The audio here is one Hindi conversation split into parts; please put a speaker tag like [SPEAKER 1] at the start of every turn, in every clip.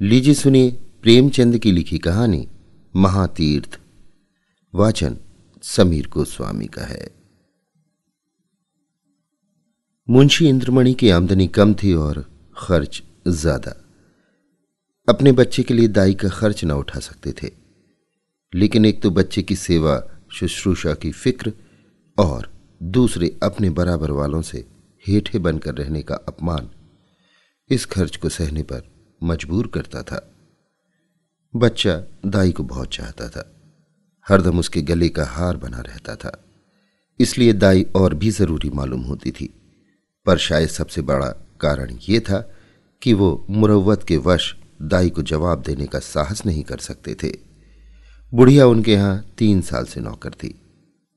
[SPEAKER 1] लीजिए सुनिए प्रेमचंद की लिखी कहानी महातीर्थ। वाचन समीर गोस्वामी का है। मुंशी इंद्रमणि की आमदनी कम थी और खर्च ज्यादा। अपने बच्चे के लिए दाई का खर्च न उठा सकते थे, लेकिन एक तो बच्चे की सेवा शुश्रूषा की फिक्र और दूसरे अपने बराबर वालों से हेठे बनकर रहने का अपमान इस खर्च को सहने पर मजबूर करता था। बच्चा दाई को बहुत चाहता था, हरदम उसके गले का हार बना रहता था, इसलिए दाई और भी जरूरी मालूम होती थी। पर शायद सबसे बड़ा कारण यह था कि वो मुरव्वत के वश दाई को जवाब देने का साहस नहीं कर सकते थे। बुढ़िया उनके यहां 3 साल से नौकर थी।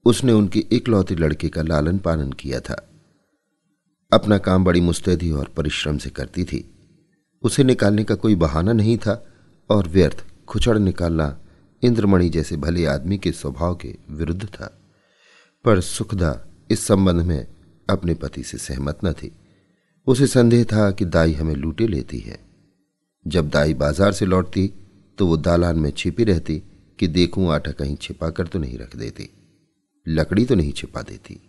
[SPEAKER 1] उसने उनके इकलौते लड़के का लालन पालन किया था। अपना काम बड़ी मुस्तैदी और परिश्रम से करती थी। उसे निकालने का कोई बहाना नहीं था और व्यर्थ खुचड़ निकालना इंद्रमणि जैसे भले आदमी के स्वभाव के विरुद्ध था। पर सुखदा इस संबंध में अपने पति से सहमत न थी। उसे संदेह था कि दाई हमें लूटे लेती है। जब दाई बाजार से लौटती तो वो दालान में छिपी रहती कि देखूं आटा कहीं छिपा कर तो नहीं रख देती, लकड़ी तो नहीं छिपा देती।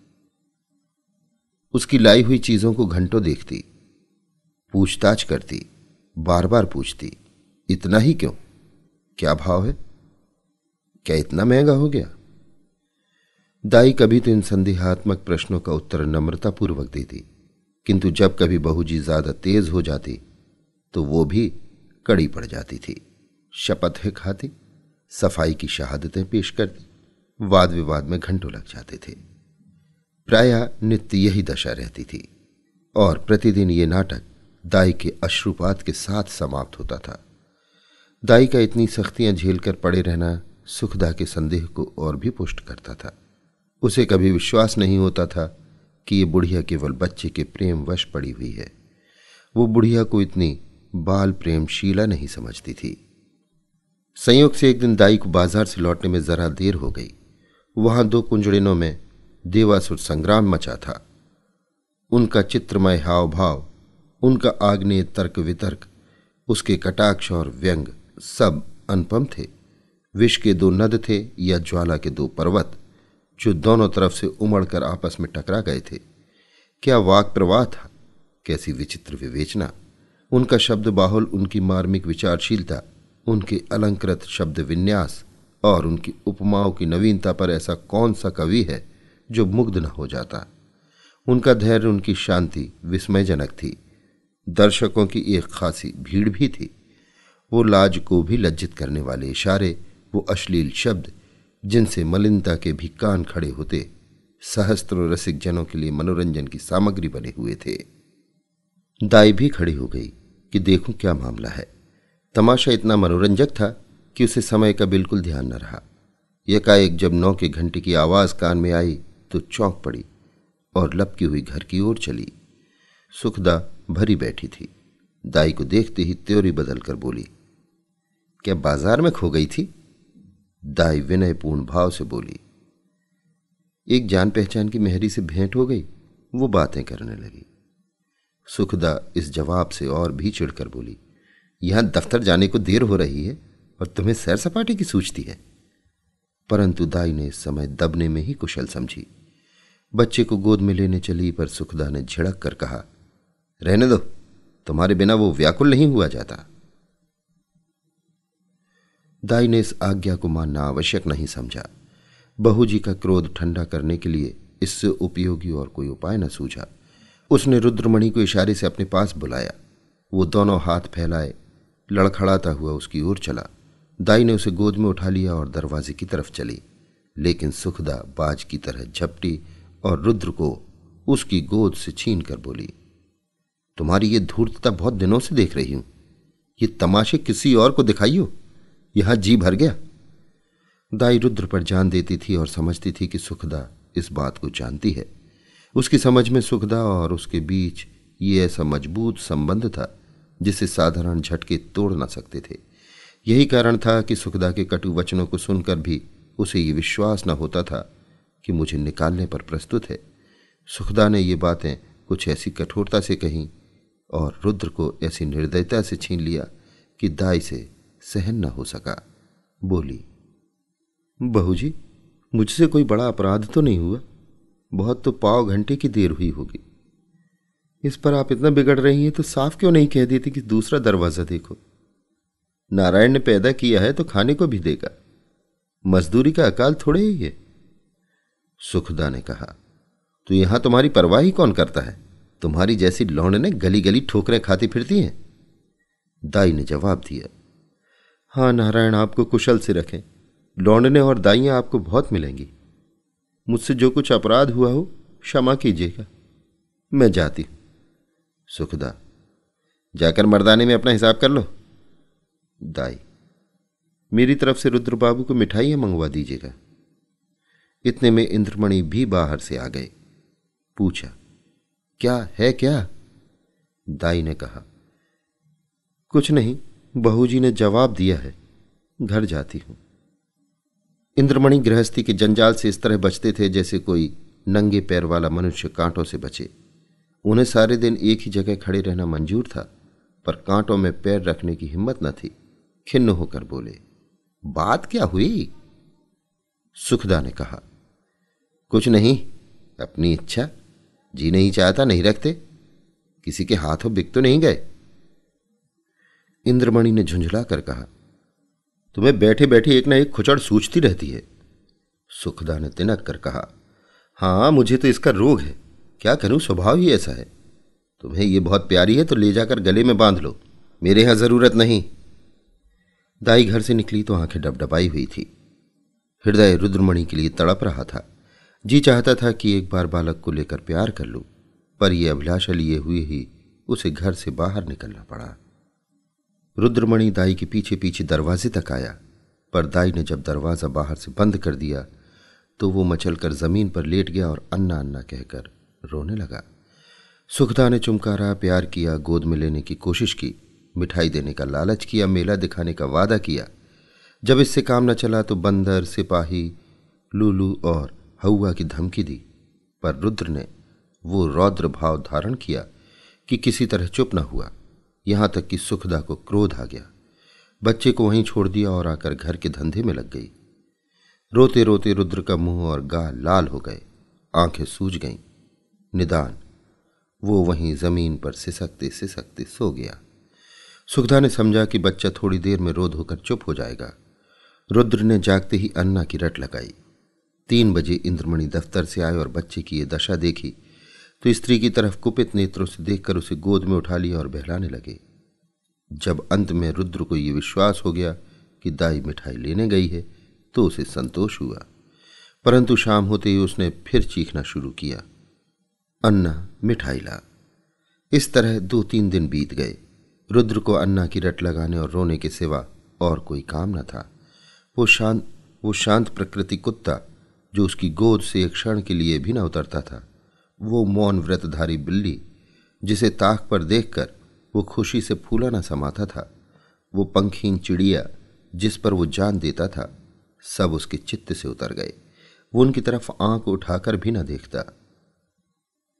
[SPEAKER 1] उसकी लाई हुई चीजों को घंटों देखती, पूछताछ करती, बार बार पूछती, इतना ही क्यों? क्या भाव है? क्या इतना महंगा हो गया? दाई कभी तो इन संदेहात्मक प्रश्नों का उत्तर नम्रतापूर्वक देती, किंतु जब कभी बहू जी ज्यादा तेज हो जाती तो वो भी कड़ी पड़ जाती थी। शपथें खाती, सफाई की शहादतें पेश करती, वाद विवाद में घंटों लग जाते थे। प्रायः नित्य यही दशा रहती थी और प्रतिदिन ये नाटक दाई के अश्रुपात के साथ समाप्त होता था। दाई का इतनी सख्तियां झेलकर पड़े रहना सुखदा के संदेह को और भी पुष्ट करता था। उसे कभी विश्वास नहीं होता था कि ये बुढ़िया केवल बच्चे के प्रेम वश पड़ी हुई है। वो बुढ़िया को इतनी बाल प्रेमशीला नहीं समझती थी। संयोग से एक दिन दाई को बाजार से लौटने में जरा देर हो गई। वहां 2 कुंजड़िनों में देवासुर संग्राम मचा था। उनका चित्रमय हाव भाव, उनका आग्नेय तर्क वितर्क, उसके कटाक्ष और व्यंग सब अनुपम थे। विष के 2 नद थे या ज्वाला के 2 पर्वत जो दोनों तरफ से उमड़कर आपस में टकरा गए थे। क्या वाक प्रवाह था, कैसी विचित्र विवेचना! उनका शब्द बाहुल, उनकी मार्मिक विचारशीलता, उनके अलंकृत शब्द विन्यास और उनकी उपमाओं की नवीनता पर ऐसा कौन सा कवि है जो मुग्ध न हो जाता। उनका धैर्य, उनकी शांति विस्मयजनक थी। दर्शकों की एक खासी भीड़ भी थी। वो लाज को भी लज्जित करने वाले इशारे, वो अश्लील शब्द जिनसे मलिनता के भी कान खड़े होते, सहस्त्रों रसिक जनों के लिए मनोरंजन की सामग्री बने हुए थे। दाई भी खड़ी हो गई कि देखूं क्या मामला है। तमाशा इतना मनोरंजक था कि उसे समय का बिल्कुल ध्यान न रहा। एकाएक जब 9 के घंटे की आवाज कान में आई तो चौंक पड़ी और लपकी हुई घर की ओर चली। सुखदा भरी बैठी थी। दाई को देखते ही त्योरी बदलकर बोली, क्या बाजार में खो गई थी? दाई विनयपूर्ण भाव से बोली, एक जान पहचान की मेहरी से भेंट हो गई, वो बातें करने लगी। सुखदा इस जवाब से और भी चिढ़कर बोली, यहां दफ्तर जाने को देर हो रही है और तुम्हें सैर सपाटे की सूझती है। परंतु दाई ने इस समय दबने में ही कुशल समझी। बच्चे को गोद में लेने चली, पर सुखदा ने झिड़क कर कहा, रहने दो, तुम्हारे बिना वो व्याकुल नहीं हुआ जाता। दाई ने इस आज्ञा को मानना आवश्यक नहीं समझा। बहू जी का क्रोध ठंडा करने के लिए इससे उपयोगी और कोई उपाय न सूझा। उसने रुद्रमणि को इशारे से अपने पास बुलाया। वो दोनों हाथ फैलाए लड़खड़ाता हुआ उसकी ओर चला। दाई ने उसे गोद में उठा लिया और दरवाजे की तरफ चली, लेकिन सुखदा बाज की तरह झपटी और रुद्र को उसकी गोद से छीन कर बोली, तुम्हारी ये धूर्तता बहुत दिनों से देख रही हूं। ये तमाशे किसी और को दिखाइयो, यहां जी भर गया। दाई रुद्र पर जान देती थी और समझती थी कि सुखदा इस बात को जानती है। उसकी समझ में सुखदा और उसके बीच ये ऐसा मजबूत संबंध था जिसे साधारण झटके तोड़ न सकते थे। यही कारण था कि सुखदा के कटु वचनों को सुनकर भी उसे ये विश्वास न होता था कि मुझे निकालने पर प्रस्तुत है। सुखदा ने ये बातें कुछ ऐसी कठोरता से कहीं और रुद्र को ऐसी निर्दयता से छीन लिया कि दाई से सहन न हो सका। बोली, बहू जी, मुझसे कोई बड़ा अपराध तो नहीं हुआ, बहुत तो पाव घंटे की देर हुई होगी। इस पर आप इतना बिगड़ रही हैं तो साफ क्यों नहीं कह देती कि दूसरा दरवाजा देखो। नारायण ने पैदा किया है तो खाने को भी देगा, मजदूरी का अकाल थोड़े ही है। सुखदा ने कहा, तो यहां तुम्हारी परवाह ही कौन करता है? तुम्हारी जैसी लौंडने गली गली ठोकरें खाती फिरती हैं। दाई ने जवाब दिया, हाँ नारायण आपको कुशल से रखें, लौंडने और दाइयां आपको बहुत मिलेंगी। मुझसे जो कुछ अपराध हुआ हो क्षमा कीजिएगा, मैं जाती हूं। सुखदा, जाकर मर्दाने में अपना हिसाब कर लो। दाई, मेरी तरफ से रुद्र बाबू को मिठाइयां मंगवा दीजिएगा। इतने में इंद्रमणि भी बाहर से आ गए। पूछा, क्या है क्या? दाई ने कहा, कुछ नहीं, बहू जी ने जवाब दिया है, घर जाती हूं। इंद्रमणि गृहस्थी के जंजाल से इस तरह बचते थे जैसे कोई नंगे पैर वाला मनुष्य कांटों से बचे। उन्हें सारे दिन एक ही जगह खड़े रहना मंजूर था, पर कांटों में पैर रखने की हिम्मत न थी। खिन्न होकर बोले, बात क्या हुई? सुखदा ने कहा, कुछ नहीं, अपनी इच्छा, जी नहीं चाहता नहीं रखते, किसी के हाथों बिक तो नहीं गए। इंद्रमणि ने झुंझला कर कहा, तुम्हें बैठे बैठे एक ना एक खुचड़ सूझती रहती है। सुखदा ने तिनक कर कहा, हाँ मुझे तो इसका रोग है, क्या करूं, स्वभाव ही ऐसा है। तुम्हें ये बहुत प्यारी है तो ले जाकर गले में बांध लो, मेरे यहां जरूरत नहीं। दाई घर से निकली तो आंखें डबडबाई हुई थी। हृदय रुद्रमणि के लिए तड़प रहा था। जी चाहता था कि एक बार बालक को लेकर प्यार कर लूं, पर यह अभिलाषा लिए हुए ही उसे घर से बाहर निकलना पड़ा। रुद्रमणि दाई के पीछे पीछे दरवाजे तक आया, पर दाई ने जब दरवाजा बाहर से बंद कर दिया तो वो मचलकर जमीन पर लेट गया और अन्ना अन्ना कहकर रोने लगा। सुखदा ने चुमकारा, प्यार किया, गोद में लेने की कोशिश की, मिठाई देने का लालच किया, मेला दिखाने का वादा किया। जब इससे काम न चला तो बंदर, सिपाही, लूलू और हौवा की धमकी दी, पर रुद्र ने वो रौद्र भाव धारण किया कि किसी तरह चुप न हुआ। यहां तक कि सुखदा को क्रोध आ गया। बच्चे को वहीं छोड़ दिया और आकर घर के धंधे में लग गई। रोते रोते रुद्र का मुंह और गाल लाल हो गए, आंखें सूज गईं। निदान वो वहीं जमीन पर सिसकते सिसकते सो गया। सुखदा ने समझा कि बच्चा थोड़ी देर में रो धोकर चुप हो जाएगा। रुद्र ने जागते ही अन्ना की रट लगाई। 3 बजे इंद्रमणि दफ्तर से आए और बच्चे की ये दशा देखी तो स्त्री की तरफ कुपित नेत्रों से देखकर उसे गोद में उठा लिया और बहलाने लगे। जब अंत में रुद्र को ये विश्वास हो गया कि दाई मिठाई लेने गई है तो उसे संतोष हुआ, परंतु शाम होते ही उसने फिर चीखना शुरू किया, अन्ना मिठाई ला। इस तरह 2-3 दिन बीत गए। रुद्र को अन्ना की रट लगाने और रोने के सिवा और कोई काम न था। वो शांत प्रकृति कुत्ता जो उसकी गोद से एक क्षण के लिए भी न उतरता था, वो मौन व्रतधारी बिल्ली जिसे ताक पर देखकर वो खुशी से फूला न समाता था, वो पंखीन चिड़िया जिस पर वो जान देता था, सब उसके चित्त से उतर गए। वो उनकी तरफ आंख उठाकर भी न देखता।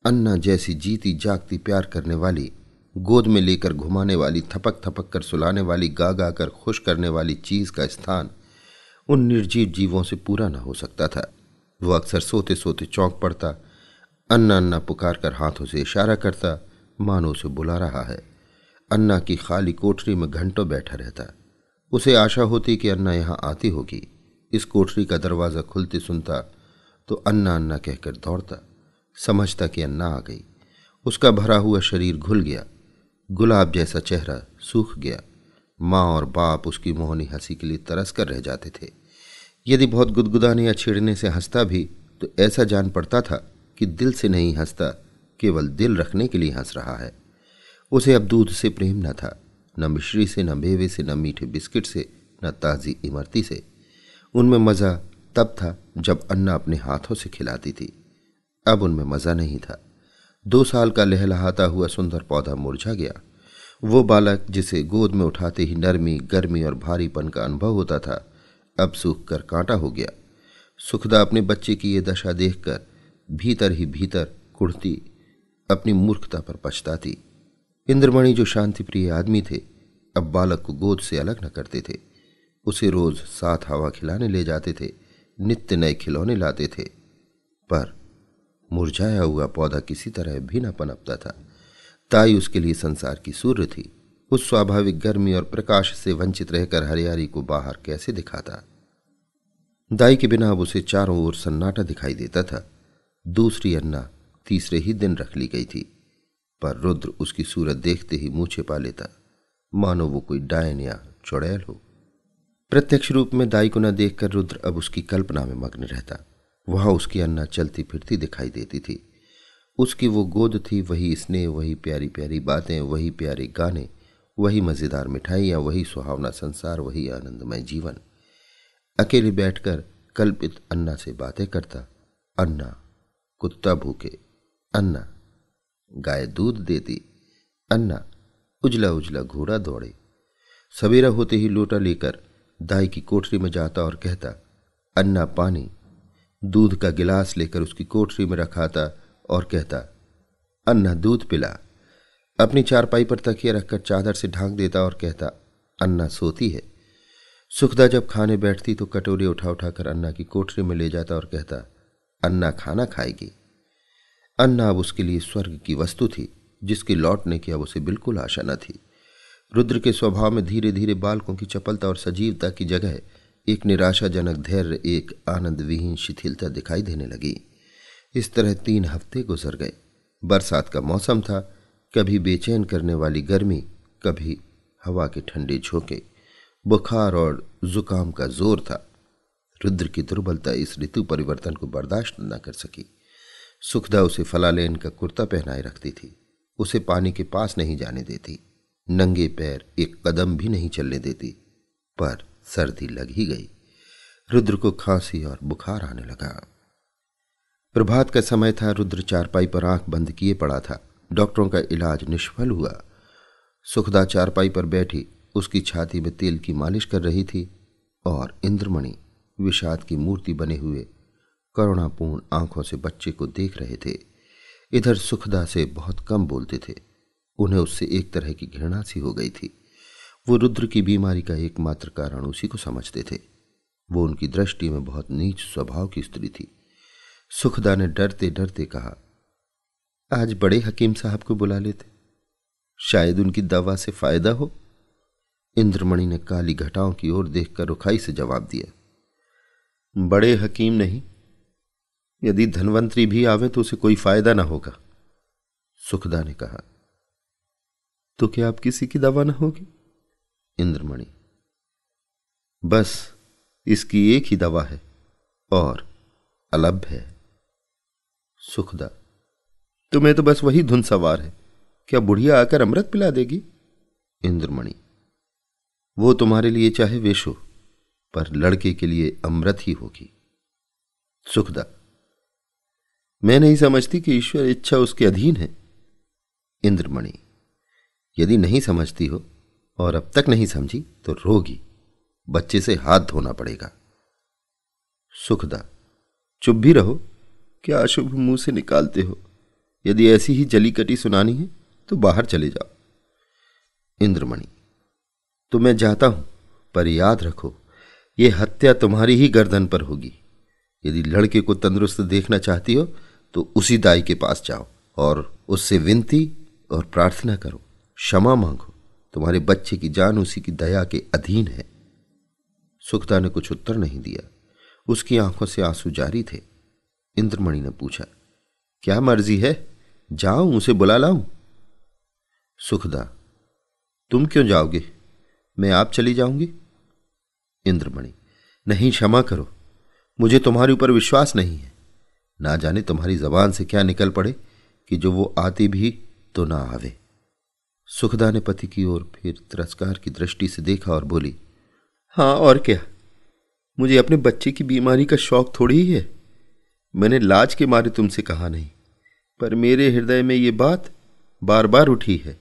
[SPEAKER 1] अन्ना जैसी जीती जागती प्यार करने वाली, गोद में लेकर घुमाने वाली, थपक थपक कर सुलाने वाली, गा गा कर खुश करने वाली चीज का स्थान उन निर्जीव जीवों से पूरा न हो सकता था। वो अक्सर सोते सोते चौंक पड़ता, अन्ना अन्ना पुकार कर हाथों से इशारा करता, मानो उसे बुला रहा है। अन्ना की खाली कोठरी में घंटों बैठा रहता। उसे आशा होती कि अन्ना यहां आती होगी। इस कोठरी का दरवाज़ा खुलते सुनता तो अन्ना अन्ना कहकर दौड़ता, समझता कि अन्ना आ गई। उसका भरा हुआ शरीर घुल गया, गुलाब जैसा चेहरा सूख गया। माँ और बाप उसकी मोहनी हंसी के लिए तरस कर रह जाते थे। यदि बहुत गुदगुदाने या छेड़ने से हंसता भी तो ऐसा जान पड़ता था कि दिल से नहीं हंसता, केवल दिल रखने के लिए हंस रहा है। उसे अब दूध से प्रेम न था, न मिश्री से, न मेवे से, न मीठे बिस्किट से, न ताज़ी इमरती से। उनमें मज़ा तब था जब अन्ना अपने हाथों से खिलाती थी। अब उनमें मज़ा नहीं था। 2 साल का लहलहाता हुआ सुंदर पौधा मुरझा गया। वो बालक जिसे गोद में उठाते ही नरमी, गर्मी और भारीपन का अनुभव होता था, अब सूख कर कांटा हो गया। सुखदा अपने बच्चे की ये दशा देखकर भीतर ही भीतर कुढ़ती, अपनी मूर्खता पर पछताती। इंद्रमणि जो शांति प्रिय आदमी थे, अब बालक को गोद से अलग न करते थे। उसे रोज साथ हवा खिलाने ले जाते थे, नित्य नए खिलौने लाते थे, पर मुरझाया हुआ पौधा किसी तरह भी न पनपता था। ताई उसके लिए संसार की सूर्य थी। उस स्वाभाविक गर्मी और प्रकाश से वंचित रहकर हरियाली को बाहर कैसे दिखाता। दाई के बिना अब उसे चारों ओर सन्नाटा दिखाई देता था। दूसरी अन्ना तीसरे ही दिन रख ली गई थी, पर रुद्र उसकी सूरत देखते ही मुंह छिपा लेता, मानो वो कोई डायन या चुड़ैल हो। प्रत्यक्ष रूप में दाई को न देखकर रुद्र अब उसकी कल्पना में मग्न रहता। वहां उसकी अन्ना चलती फिरती दिखाई देती थी। उसकी वो गोद थी, वही स्नेह, वही प्यारी प्यारी बातें, वही प्यारे गाने, वही मजेदार मिठाइयां, वही सुहावना संसार, वही आनंदमय जीवन। अकेले बैठकर कल्पित अन्ना से बातें करता। अन्ना कुत्ता भूखे, अन्ना गाय दूध देती, अन्ना उजला उजला घोड़ा दौड़े। सवेरा होते ही लोटा लेकर दाई की कोठरी में जाता और कहता, अन्ना पानी। दूध का गिलास लेकर उसकी कोठरी में रखाता और कहता, अन्ना दूध पिला। अपनी चारपाई पर तकिया रखकर चादर से ढांक देता और कहता, अन्ना सोती है। सुखदा जब खाने बैठती तो कटोरी उठा उठाकर अन्ना की कोठरी में ले जाता और कहता, अन्ना खाना खाएगी। अन्ना अब उसके लिए स्वर्ग की वस्तु थी, जिसके लौटने की अब उसे बिल्कुल आशा न थी। रुद्र के स्वभाव में धीरे धीरे बालकों की चपलता और सजीवता की जगह एक निराशाजनक धैर्य, एक आनंद विहीन शिथिलता दिखाई देने लगी। इस तरह 3 हफ्ते गुजर गए। बरसात का मौसम था। कभी बेचैन करने वाली गर्मी, कभी हवा के ठंडे झोंके, बुखार और जुकाम का जोर था। रुद्र की दुर्बलता इस ऋतु परिवर्तन को बर्दाश्त न कर सकी। सुखदा उसे फलालेन का कुर्ता पहनाए रखती थी। उसे पानी के पास नहीं जाने देती। नंगे पैर एक कदम भी नहीं चलने देती। पर सर्दी लग ही गई। रुद्र को खांसी और बुखार आने लगा। प्रभात का समय था। रुद्र चारपाई पर आंख बंद किए पड़ा था। डॉक्टरों का इलाज निष्फल हुआ। सुखदा चारपाई पर बैठी उसकी छाती में तेल की मालिश कर रही थी और इंद्रमणि विषाद की मूर्ति बने हुए करुणापूर्ण आंखों से बच्चे को देख रहे थे। इधर सुखदा से बहुत कम बोलते थे। उन्हें उससे एक तरह की घृणा सी हो गई थी। वो रुद्र की बीमारी का एकमात्र कारण उसी को समझते थे। वो उनकी दृष्टि में बहुत नीच स्वभाव की स्त्री थी। सुखदा ने डरते डरते कहा, आज बड़े हकीम साहब को बुला लेते, शायद उनकी दवा से फायदा हो। इंद्रमणि ने काली घटाओं की ओर देखकर रुखाई से जवाब दिया, बड़े हकीम नहीं, यदि धनवंतरी भी आवे तो उसे कोई फायदा ना होगा। सुखदा ने कहा, तो क्या आप किसी की दवा ना होगी? इंद्रमणि, बस इसकी एक ही दवा है और अलभ है। सुखदा, तुम्हें तो बस वही धुन सवार है, क्या बुढ़िया आकर अमृत पिला देगी? इंद्रमणि, वो तुम्हारे लिए चाहे विष हो, पर लड़के के लिए अमृत ही होगी। सुखदा, मैं नहीं समझती कि ईश्वर इच्छा उसके अधीन है। इंद्रमणि, यदि नहीं समझती हो और अब तक नहीं समझी तो रोगी, बच्चे से हाथ धोना पड़ेगा। सुखदा, चुप भी रहो, क्या अशुभ मुंह से निकालते हो? यदि ऐसी ही जली कटी सुनानी है तो बाहर चले जाओ। इंद्रमणि, तो मैं जाता हूं, पर याद रखो ये हत्या तुम्हारी ही गर्दन पर होगी। यदि लड़के को तंदुरुस्त देखना चाहती हो तो उसी दाई के पास जाओ और उससे विनती और प्रार्थना करो, क्षमा मांगो। तुम्हारे बच्चे की जान उसी की दया के अधीन है। सुखदा ने कुछ उत्तर नहीं दिया। उसकी आंखों से आंसू जारी थे। इंद्रमणि ने पूछा, क्या मर्जी है, जाऊं उसे बुला लाऊं? सुखदा, तुम क्यों जाओगे, मैं आप चली जाऊंगी। इंद्रमणि, नहीं, क्षमा करो, मुझे तुम्हारे ऊपर विश्वास नहीं है। ना जाने तुम्हारी जबान से क्या निकल पड़े कि जो वो आती भी तो ना आवे। सुखदा ने पति की ओर फिर तिरस्कार की दृष्टि से देखा और बोली, हाँ और क्या, मुझे अपने बच्चे की बीमारी का शौक थोड़ी ही है। मैंने लाज के मारे तुमसे कहा नहीं, पर मेरे हृदय में ये बात बार बार उठी है।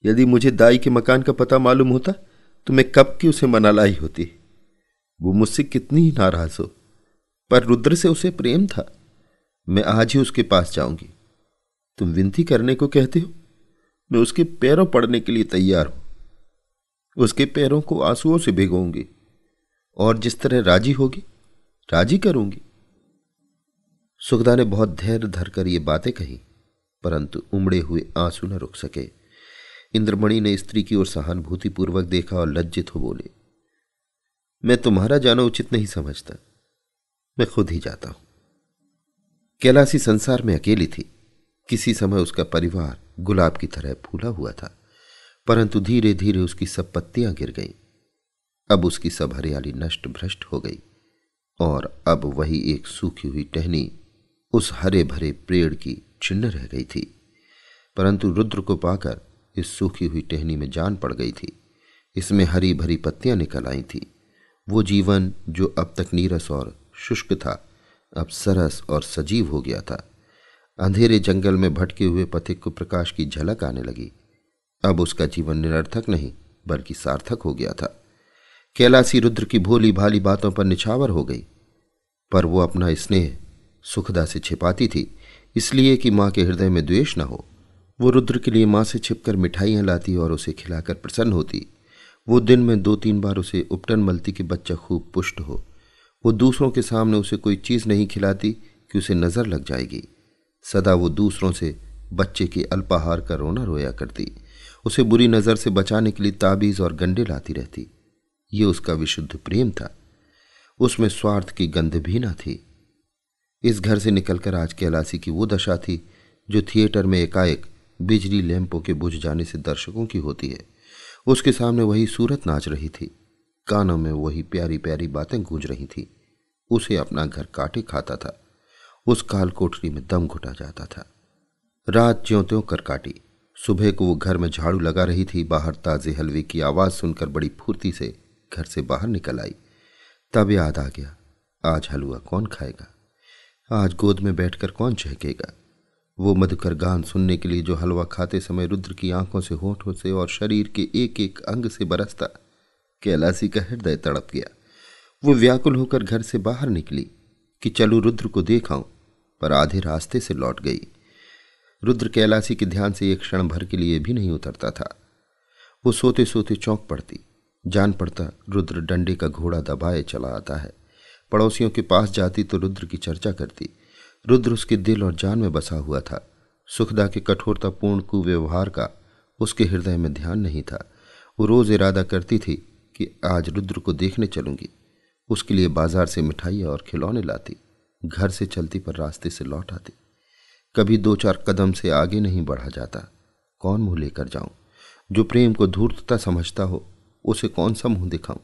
[SPEAKER 1] यदि मुझे दाई के मकान का पता मालूम होता तो मैं कब की उसे मना लाई होती। वो मुझसे कितनी ही नाराज हो, पर रुद्र से उसे प्रेम था। मैं आज ही उसके पास जाऊंगी। तुम विनती करने को कहते हो, मैं उसके पैरों पड़ने के लिए तैयार हूं। उसके पैरों को आंसुओं से भिगोऊंगी और जिस तरह राजी होगी राजी करूंगी। सुखदा ने बहुत धैर्य धरकर ये बातें कही, परंतु उमड़े हुए आंसू न रुक सके। इंद्रमणि ने स्त्री की ओर सहानुभूतिपूर्वक देखा और लज्जित हो बोले, मैं तुम्हारा जाना उचित नहीं समझता, मैं खुद ही जाता हूं। कैलासी संसार में अकेली थी। किसी समय उसका परिवार गुलाब की तरह फूला हुआ था, परंतु धीरे धीरे उसकी सब पत्तियां गिर गईं। अब उसकी सब हरियाली नष्ट भ्रष्ट हो गई और अब वही एक सूखी हुई टहनी उस हरे भरे पेड़ की चिन्ह रह गई थी। परंतु रुद्र को पाकर इस सूखी हुई टहनी में जान पड़ गई थी। इसमें हरी भरी पत्तियां निकल आई थी। वो जीवन जो अब तक नीरस और शुष्क था, अब सरस और सजीव हो गया था। अंधेरे जंगल में भटके हुए पथिक को प्रकाश की झलक आने लगी। अब उसका जीवन निरर्थक नहीं बल्कि सार्थक हो गया था। कैलासी रुद्र की भोली भाली बातों पर निछावर हो गई, पर वो अपना स्नेह सुखदा से छिपाती थी, इसलिए कि मां के हृदय में द्वेष न हो। वो रुद्र के लिए मां से छिपकर मिठाइयां लाती और उसे खिलाकर प्रसन्न होती। वो दिन में 2-3 बार उसे उपटन मलती कि बच्चा खूब पुष्ट हो। वो दूसरों के सामने उसे कोई चीज नहीं खिलाती कि उसे नजर लग जाएगी। सदा वो दूसरों से बच्चे के अल्पाहार का रोना रोया करती। उसे बुरी नजर से बचाने के लिए ताबीज और गंडे लाती रहती। ये उसका विशुद्ध प्रेम था, उसमें स्वार्थ की गंध भी न थी। इस घर से निकलकर आज कैलासी की वो दशा थी जो थिएटर में एकाएक बिजली लैंपों के बुझ जाने से दर्शकों की होती है। उसके सामने वही सूरत नाच रही थी, कानों में वही प्यारी प्यारी बातें गूंज रही थी। उसे अपना घर काटे खाता था। उस काल कोठरी में दम घुटा जाता था। रात ज्यों त्यों कर काटी। सुबह को वो घर में झाड़ू लगा रही थी। बाहर ताजे हलवे की आवाज सुनकर बड़ी फुर्ती से घर से बाहर निकल आई। तब याद आ गया, आज हलवा कौन खाएगा, आज गोद में बैठकर कौन चहकेगा। वो मधुकर गान सुनने के लिए जो हलवा खाते समय रुद्र की आंखों से होठों से और शरीर के एक एक अंग से बरसता, कैलासी का हृदय तड़प गया। वो व्याकुल होकर घर से बाहर निकली कि चलूं रुद्र को देख आऊं, पर आधे रास्ते से लौट गई। रुद्र कैलासी के ध्यान से एक क्षण भर के लिए भी नहीं उतरता था। वो सोते सोते चौंक पड़ती। जान पड़ता रुद्र डंडे का घोड़ा दबाए चला आता है। पड़ोसियों के पास जाती तो रुद्र की चर्चा करती। रुद्र उसके दिल और जान में बसा हुआ था। सुखदा के कठोरतापूर्ण कुव्यवहार का उसके हृदय में ध्यान नहीं था। वो रोज इरादा करती थी कि आज रुद्र को देखने चलूंगी। उसके लिए बाजार से मिठाइयाँ और खिलौने लाती। घर से चलती पर रास्ते से लौट आती। कभी 2-4 कदम से आगे नहीं बढ़ा जाता। कौन मुंह लेकर जाऊं? जो प्रेम को धूर्तता समझता हो उसे कौन सा मुंह दिखाऊं?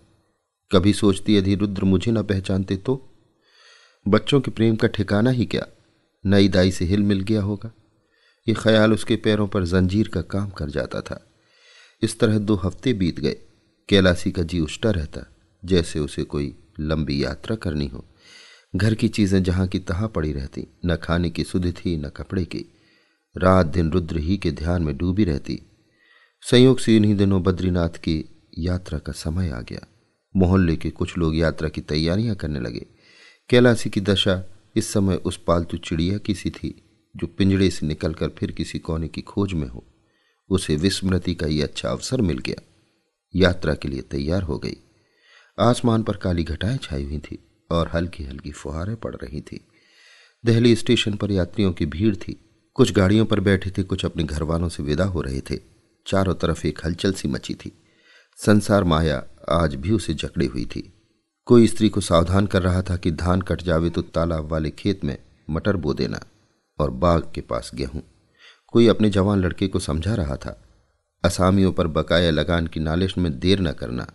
[SPEAKER 1] कभी सोचती यदि रुद्र मुझे न पहचानते तो? बच्चों के प्रेम का ठिकाना ही क्या, नई दाई से हिल मिल गया होगा। ये ख्याल उसके पैरों पर जंजीर का काम कर जाता था। इस तरह 2 हफ्ते बीत गए। कैलासी का जी उछटा रहता, जैसे उसे कोई लंबी यात्रा करनी हो। घर की चीजें जहां की तहां पड़ी रहती, न खाने की सुध थी न कपड़े की। रात दिन रुद्र ही के ध्यान में डूबी रहती। संयोग से इन्हीं दिनों बद्रीनाथ की यात्रा का समय आ गया। मोहल्ले के कुछ लोग यात्रा की तैयारियां करने लगे। कैलासी की दशा इस समय उस पालतू चिड़िया की सी थी जो पिंजड़े से निकलकर फिर किसी कोने की खोज में हो। उसे विस्मृति का ये अच्छा अवसर मिल गया। यात्रा के लिए तैयार हो गई। आसमान पर काली घटाएं छाई हुई थी और हल्की हल्की फुहारें पड़ रही थी। दिल्ली स्टेशन पर यात्रियों की भीड़ थी। कुछ गाड़ियों पर बैठे थे, कुछ अपने घर वालों से विदा हो रहे थे। चारों तरफ एक हलचल सी मची थी। संसार माया आज भी उसे जकड़ी हुई थी। कोई स्त्री को सावधान कर रहा था कि धान कट जावे तो तालाब वाले खेत में मटर बो देना और बाग के पास गेहूं। कोई अपने जवान लड़के को समझा रहा था, असामियों पर बकाया लगान की नालिश में देर न करना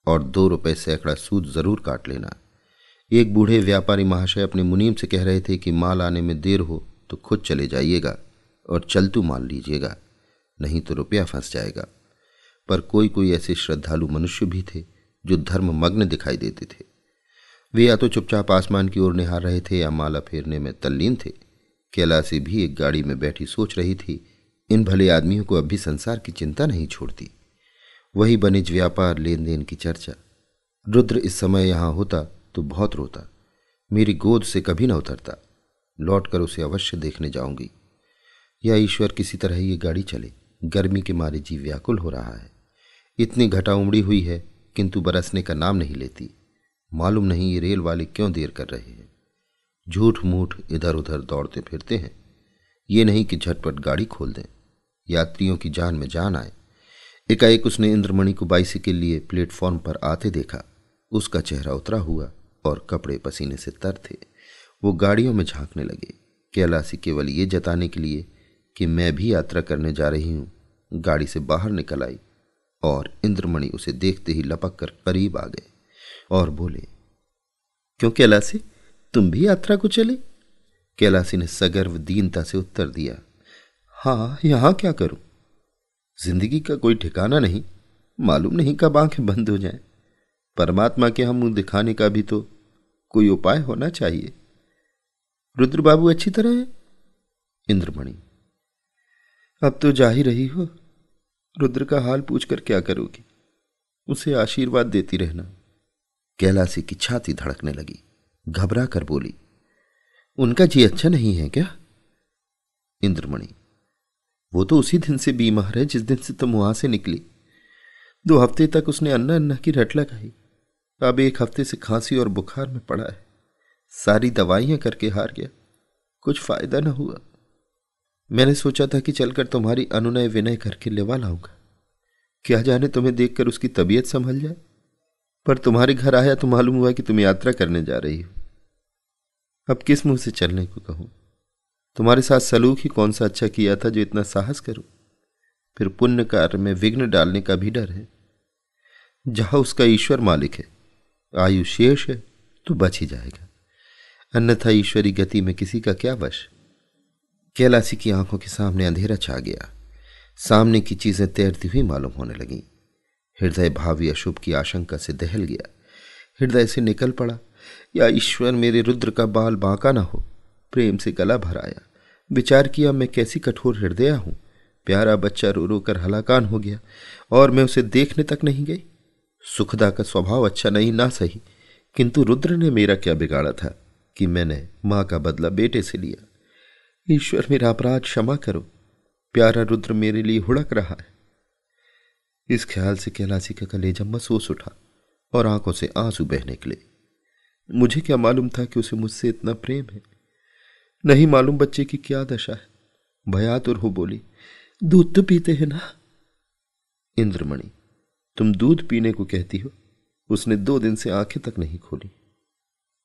[SPEAKER 1] और 2 रुपए सैकड़ा सूद जरूर काट लेना। एक बूढ़े व्यापारी महाशय अपने मुनीम से कह रहे थे कि माल आने में देर हो तो खुद चले जाइएगा और चलतू माल लीजिएगा, नहीं तो रुपया फंस जाएगा। पर कोई कोई ऐसे श्रद्धालु मनुष्य भी थे जो धर्ममग्न दिखाई देते थे। वे या तो चुपचाप आसमान की ओर निहार रहे थे या माला फेरने में तल्लीन थे। कैलासी भी एक गाड़ी में बैठी सोच रही थी, इन भले आदमियों को अब भी संसार की चिंता नहीं छोड़ती। वही बनिज व्यापार, लेन देन की चर्चा। रुद्र इस समय यहां होता तो बहुत रोता, मेरी गोद से कभी न उतरता। लौटकर उसे अवश्य देखने जाऊंगी। या ईश्वर किसी तरह ये गाड़ी चले, गर्मी के मारे जी व्याकुल हो रहा है। इतनी घटा उमड़ी हुई है किंतु बरसने का नाम नहीं लेती। मालूम नहीं ये रेल वाले क्यों देर कर रहे हैं। झूठ मूठ इधर उधर दौड़ते फिरते हैं। ये नहीं कि झटपट गाड़ी खोल दें, यात्रियों की जान में जान आए। एकाएक उसने इंद्रमणि को बाइसिकल लिए प्लेटफॉर्म पर आते देखा। उसका चेहरा उतरा हुआ और कपड़े पसीने से तर थे। वो गाड़ियों में झांकने लगे। कैलासी केवल ये जताने के लिए कि मैं भी यात्रा करने जा रही हूं, गाड़ी से बाहर निकल आई और इंद्रमणि उसे देखते ही लपक कर करीब आ गए और बोले, क्यों कैलासी, तुम भी यात्रा को चले? कैलासी ने सगर्व दीनता से उत्तर दिया, हां, यहां क्या करूं? जिंदगी का कोई ठिकाना नहीं, मालूम नहीं कब आंखें बंद हो जाएं। परमात्मा के हम मुंह दिखाने का भी तो कोई उपाय होना चाहिए। रुद्र बाबू अच्छी तरह है? इंद्रमणि, अब तो जा ही रही हो, रुद्र का हाल पूछकर क्या करोगी? उसे आशीर्वाद देती रहना। कैलासी की छाती धड़कने लगी। घबरा कर बोली, उनका जी अच्छा नहीं है क्या? इंद्रमणि, वो तो उसी दिन से बीमार है जिस दिन से तुम वहां से निकली। 2 हफ्ते तक उसने अन्ना अन्ना की रट लगाई। अब 1 हफ्ते से खांसी और बुखार में पड़ा है। सारी दवाइयां करके हार गया, कुछ फायदा न हुआ। मैंने सोचा था कि चलकर तुम्हारी अनुनय विनय करके लेवा लाऊंगा, क्या जाने तुम्हें देखकर उसकी तबीयत संभल जाए। पर तुम्हारे घर आया तो मालूम हुआ कि तुम यात्रा करने जा रही हो। अब किस मुंह से चलने को कहूं? तुम्हारे साथ सलूक ही कौन सा अच्छा किया था जो इतना साहस करूं? फिर पुण्य कार्य में विघ्न डालने का भी डर है। जहां उसका ईश्वर मालिक है, आयु शेष है तो बच ही जाएगा, अन्यथा ईश्वरी गति में किसी का क्या वश। कैलासी की आंखों के सामने अंधेरा छा गया। सामने की चीजें तैरती हुई मालूम होने लगीं। हृदय भावी अशुभ की आशंका से दहल गया। हृदय से निकल पड़ा, या ईश्वर मेरे रुद्र का बाल बांका ना हो। प्रेम से गला भराया। विचार किया, मैं कैसी कठोर हृदया हूं। प्यारा बच्चा रो रो कर हलाकान हो गया और मैं उसे देखने तक नहीं गई। सुखदा का स्वभाव अच्छा नहीं ना सही, किंतु रुद्र ने मेरा क्या बिगाड़ा था कि मैंने मां का बदला बेटे से लिया। ईश्वर मेरा अपराध क्षमा करो, प्यारा रुद्र मेरे लिए हुड़क रहा है। इस ख्याल से कैलासी का कलेजा महसूस उठा और आंखों से आंसू बहने निकले। मुझे क्या मालूम था कि उसे मुझसे इतना प्रेम है। नहीं मालूम बच्चे की क्या दशा है। भयातुर हो बोली, दूध तो पीते हैं ना? इंद्रमणि, तुम दूध पीने को कहती हो? उसने 2 दिन से आंखें तक नहीं खोली।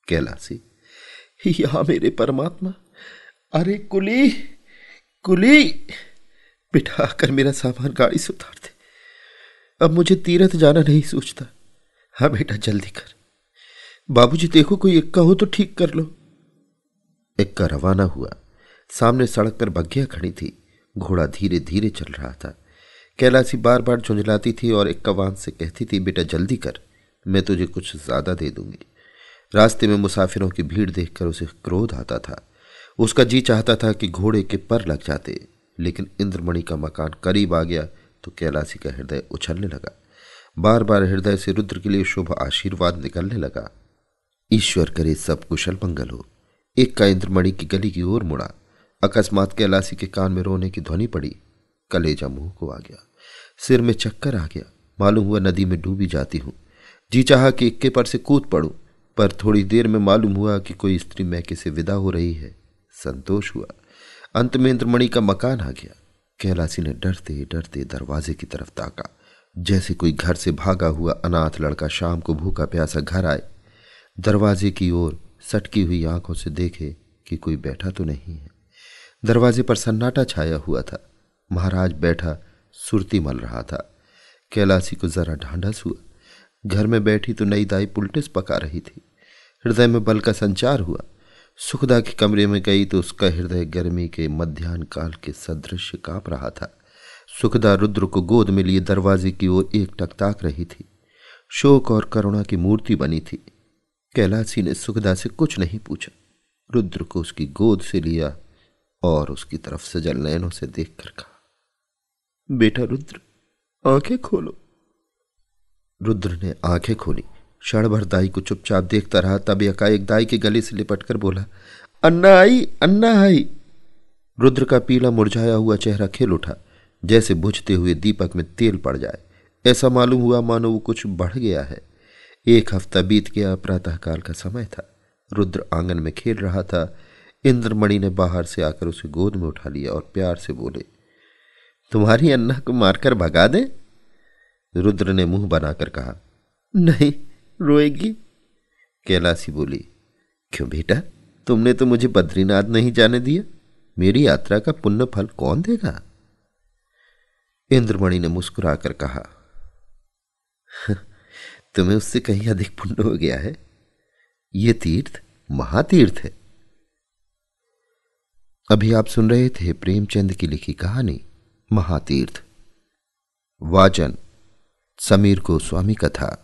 [SPEAKER 1] कैलासी, या मेरे परमात्मा, अरे कुली कुली, बिठा कर मेरा सामान गाड़ी से उतार दे। अब मुझे तीरथ जाना नहीं सोचता। हाँ बेटा, जल्दी कर। बाबूजी देखो, कोई इक्का हो तो ठीक कर लो। इक्का रवाना हुआ। सामने सड़क पर बग्घिया खड़ी थी। घोड़ा धीरे धीरे चल रहा था। कैलासी बार बार झुंझलाती थी और इक्कावान से कहती थी, बेटा जल्दी कर, मैं तुझे कुछ ज्यादा दे दूंगी। रास्ते में मुसाफिरों की भीड़ देखकर उसे क्रोध आता था। उसका जी चाहता था कि घोड़े के पर लग जाते, लेकिन इंद्रमणि का मकान करीब आ गया तो कैलासी का हृदय उछलने लगा। बार बार हृदय से रुद्र के लिए शुभ आशीर्वाद निकलने लगा। ईश्वर करे सब कुशल मंगल हो। एक का इंद्रमणि की गली की ओर मुड़ा। अकस्मात कैलासी के कान में रोने की ध्वनि पड़ी। कलेजा मुंह को आ गया, सिर में चक्कर आ गया। मालूम हुआ नदी में डूबी जाती हूं। जी चाहा कि इक्के पर से कूद पड़ूं, पर थोड़ी देर में मालूम हुआ कि कोई स्त्री मैके से विदा हो रही है। संतोष हुआ। अंत में इंद्रमणि का मकान आ गया। कैलासी ने डरते डरते दरवाजे की तरफ ताका, जैसे कोई घर से भागा हुआ अनाथ लड़का शाम को भूखा प्यासा घर आए। दरवाजे की ओर सटकी हुई आंखों से देखे कि कोई बैठा तो नहीं है। दरवाजे पर सन्नाटा छाया हुआ था। महाराज बैठा सुरती मल रहा था। कैलासी को जरा ढांढस हुआ। घर में बैठी तो नई दाई पुलटिस पका रही थी। हृदय में बल का संचार हुआ। सुखदा के कमरे में गई तो उसका हृदय गर्मी के मध्याह्न काल के सदृश कांप रहा था। सुखदा रुद्र को गोद में लिए दरवाजे की ओर एकटक ताक रही थी। शोक और करुणा की मूर्ति बनी थी। कैलासी ने सुखदा से कुछ नहीं पूछा। रुद्र को उसकी गोद से लिया और उसकी तरफ सजल नयनों से देखकर कहा, बेटा रुद्र, आंखें खोलो। रुद्र ने आंखें खोली। क्षण भर दाई को चुपचाप देखता रहा, तब एकाएक दाई के गले से लिपटकर बोला, अन्ना आई, अन्ना आई। रुद्र का पीला मुरझाया हुआ चेहरा खिल उठा, जैसे बुझते हुए दीपक में तेल पड़ जाए। ऐसा मालूम हुआ मानो वो कुछ बढ़ गया है। 1 हफ्ता बीत गया। प्रातःकाल का समय था। रुद्र आंगन में खेल रहा था। इंद्रमणि ने बाहर से आकर उसे गोद में उठा लिया और प्यार से बोले, तुम्हारी अन्ना को मारकर भगा दे? रुद्र ने मुंह बनाकर कहा, नहीं, रोएगी। कैलासी बोली, क्यों बेटा, तुमने तो मुझे बद्रीनाथ नहीं जाने दिया। मेरी यात्रा का पुण्य फल कौन देगा? इंद्रमणि ने मुस्कुराकर कहा, तुम्हें उससे कहीं अधिक पुण्य हो गया है। ये तीर्थ महातीर्थ है। अभी आप सुन रहे थे प्रेमचंद की लिखी कहानी महातीर्थ। वाचन समीर गोस्वामी कथा।